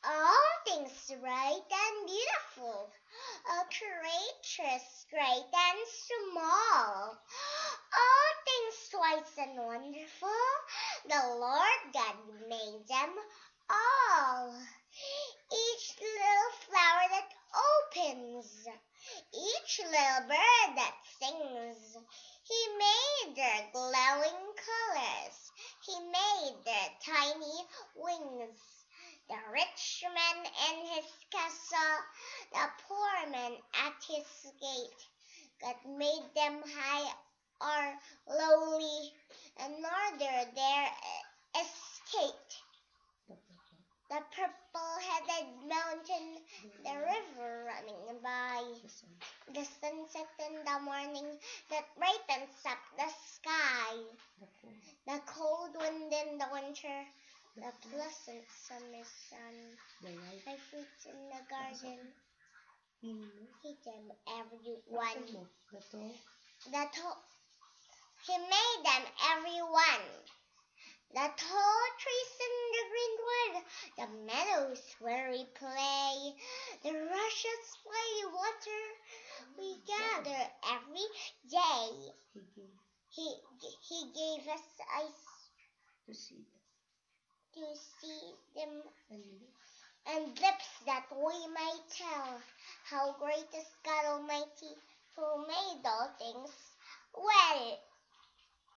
All things right and beautiful, creatures great and small, all things wise and wonderful, the Lord God made them all. Each little flower that opens, each little bird that sings, He made their glowing colors, He made their tiny wings. The rich man in his castle, the poor man at his gate, God made them high or lowly, and neither there escaped. The purple-headed mountain, the river running by, the sunset in the morning that brightens up the sky, the cold wind in the winter, the pleasant summer sun, my fruits in the garden, He them every one. He made them every one. The tall trees in the green wood, the meadows where we play, the rushes by water we gather every day. He gave us eyes to see them and lips that we might tell how great is God Almighty, who made all things well.